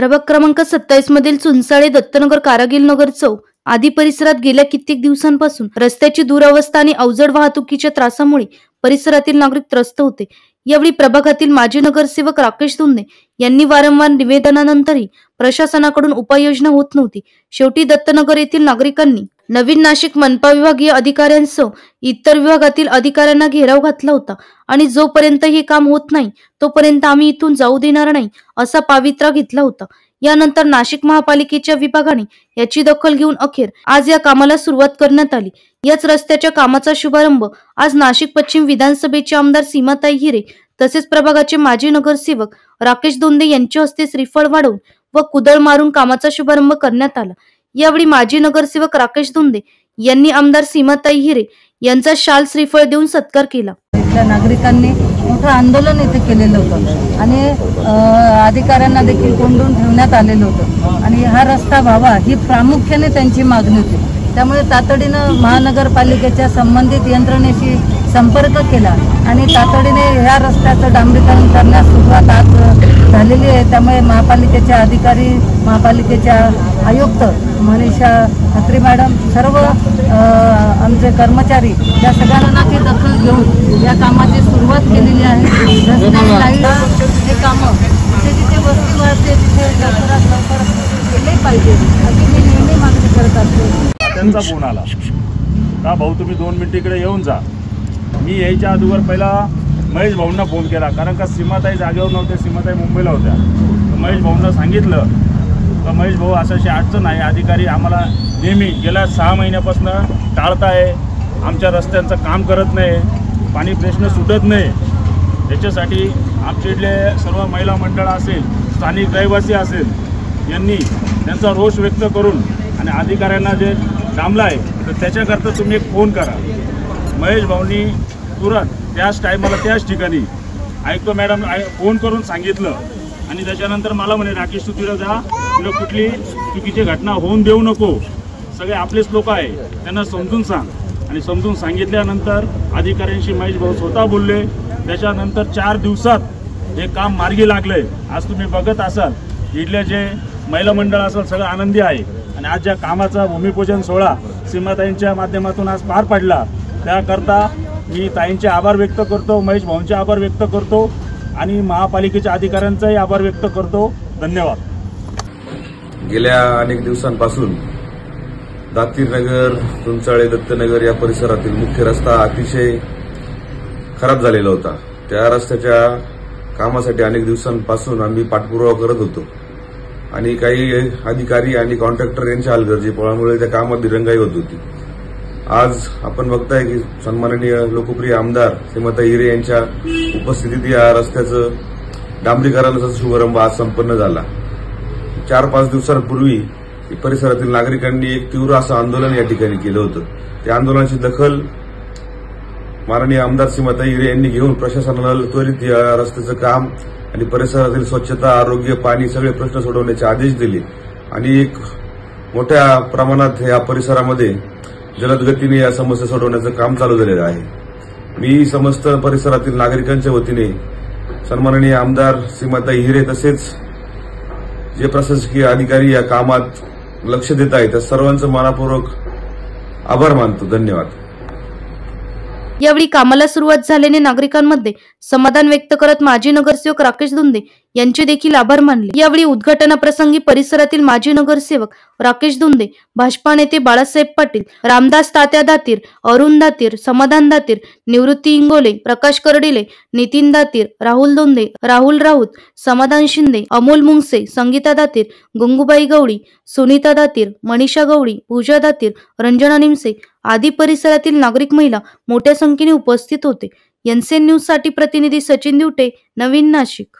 प्रभाग क्रमांक 27 मधील चुनसाळे, दत्तनगर, कारागीर नगर चौक आदी परिसरात गेल्या कित्येक दिवसांपासून रस्त्याची दुरावस्था आणि अवजड वाहतुकीच्या त्रासामुळे परिसरातील नागरिक त्रस्त होते। यावेळी प्रभागातील माजी नगरसेवक राकेश धुंदे यांनी वारंवार निवेदनानंतरही प्रशासनाकडून उपाययोजना होत नव्हती। शेवटी दत्तनगर येथील नागरिकांनी नवीन नाशिक मनपा विभागीय अधिकाऱ्यांसह इतर विभागातील अधिकाऱ्यांना घेराव घातला होता आणि जोपर्यंत हे काम होत नाही तोपर्यंत आम्ही इथून जाऊ देणार नाही असा पवित्रा घेतला होता। यानंतर नाशिक महापालिकेच्या विभागाने याची दखल घेऊन अखेर आज या कामाला सुरुवात करण्यात आली। याच रस्त्याच्या कामाचा शुभारंभ आज नाशिक पश्चिम विधानसभेचे आमदार सीमाताई हिरे तसेच प्रभागाचे माजी नगरसेवक राकेश धुंदे यांच्या हस्ते श्रीफळ वाढवून व कुदळ मारून कामाचा शुभारंभ करण्यात आला। यावेळी माजी नगरसेवक राकेश धुंदे यांनी आमदार सीमाताई हिरे यांचा शाल श्रीफळ देऊन सत्कार केला। इथल्या नागरिकांनी मोठं आंदोलन इथे केलेलं होतं आणि अधिकाऱ्यांना देखील कोंडून ठेवण्यात आलेलं होतं आणि हा रस्ता व्हावा ही प्रामुख्याने त्यांची मागणी होती। त्यामुळे तातडीनं महानगरपालिकेच्या संबंधित यंत्रणेशी संपर्क केला आणि तातडीने ह्या रस्त्याचं डांबरीकरण करण्यास सुरुवात आज झालेली आहे। त्यामुळे महापालिकेचे अधिकारी, महापालिकेच्या आयुक्त मनीषा खत्री मॅडम, सर्व आमचे कर्मचारी या सगळ्यांना ती दखल घेऊन या कामाची सुरुवात केलेली आहे। रस्ते, लाईट हे कामं जिथे वस्ती वाढते तिथे लवकरात लवकर केले पाहिजे अशी मी नेहमी मागणी करत असते। त्यांचा फोन आला का भाऊ तुम्ही 2 मिनिट इकडे येऊन जा। मी यायच्या अगोदर पहिला महेश भाऊंना फोन केला, कारण का सीमाताई जागेवर नव्हते, सीमाताई मुंबईला होत्या। महेश भाऊंना सांगितलं का महेश भाऊ अशी अडचण आहे, अधिकारी आम्हाला नेहमी गेल्या 6 महिन्यापासून टाळताय, आमच्या रस्त्यांचं काम करत नाही, पाणी प्रश्न सुटत नाही। त्याच्यासाठी आमच्या इथले सर्व महिला मंडळ असेल, स्थानिक रहिवासी असेल यांनी त्यांचा रोष व्यक्त करून आणि अधिकाऱ्यांना जे डांबला आहे तर त्याच्याकरता तुम्ही एक फोन करा। महेश भाऊंनी तुरंत त्याच टायमाला त्याच ठिकाणी ऐकतो मॅडम फोन करून सांगितलं आणि त्याच्यानंतर मला म्हणे राकेश तू तिला जा, तुला कुठली चुकीची घटना होऊन देऊ नको, सगळे आपलेच लोक आहे त्यांना समजून सांग। आणि समजून सांगितल्यानंतर अधिकाऱ्यांशी महेश भाऊ स्वतः बोलले। त्याच्यानंतर 4 दिवसात हे काम मार्गी लागले। आज तुम्ही बघत असाल इथले जे महिला मंडळ असेल सगळं आनंदी आहे आणि आज ज्या कामाचा भूमिपूजन सोहळा सीमाताईंच्या माध्यमातून आज पार पडला त्याकरता मी ताईंचे आभार व्यक्त करतो, महेश भाऊंचे आभार व्यक्त करतो आणि महापालिकेच्या अधिकाऱ्यांचाही आभार व्यक्त करतो। धन्यवाद। गेल्या अनेक दिवसांपासून दातीरनगर, चुनसाळे, दत्तनगर या परिसरातील मुख्य रस्ता अतिशय खराब झालेला होता। त्या रस्त्याच्या कामासाठी अनेक दिवसांपासून आम्ही पाठपुरावा करत होतो आणि काही अधिकारी आणि कॉन्ट्रॅक्टर यांच्या हलगर्जीपणामुळे त्या कामात दिरंगाई होत होती। आज आपण बघताय की सन्माननीय लोकप्रिय आमदार सीमाताई हिरे यांच्या उपस्थितीत या रस्त्याचं डांबरीकरणाचा शुभारंभ आज संपन्न झाला। 4-5 दिवसांपूर्वी परिसरातील नागरिकांनी एक तीव्र असं आंदोलन या ठिकाणी केलं होतं। त्या आंदोलनाची दखल माननीय आमदार सीमाताई हिरे यांनी घेऊन प्रशासनाला त्वरित या रस्त्याचं काम आणि परिसरातील स्वच्छता, आरोग्य, पाणी सगळे प्रश्न सोडवण्याचे आदेश दिले आणि एक मोठ्या प्रमाणात या परिसरामध्ये जलद गतीने या समस्या सोडवण्याचं काम चालू झालेलं आहे। मी समस्त परिसरातील नागरिकांच्या वतीने सन्माननीय आमदार सीमाताई हिरे तसेच जे प्रशासकीय अधिकारी या कामात लक्ष देत आहेत त्या सर्वांचं मनपूर्वक आभार मानतो। धन्यवाद। यावेळी कामाला सुरुवात झाल्याने नागरिकांमध्ये समाधान व्यक्त करत माजी नगरसेवक राकेश धुंदे यांचे देखील आभार मानले। यावेळी उद्घाटनाप्रसंगी परिसरातील माजी नगरसेवक राकेश धुंदे, भाजपा नेते बाळासाहेब पाटील, रामदास तात्या दातीर, अरुण दातीर, समाधान दातीर, निवृत्ती इंगोले, प्रकाश कर्डिले, नितीन दातीर, राहुल धुंदे, राहुल राऊत, समाधान शिंदे, अमोल मुंगसे, संगीता दातीर, गंगूबाई गवळी, सुनीता दातीर, मनीषा गवळी, पूजा दातीर, रंजना निमसे आदी परिसरातील नागरिक महिला मोठ्या संख्येने उपस्थित होते। एनसीएन न्यूज साठी प्रतिनिधी सचिन दिवटे, नवीन नाशिक।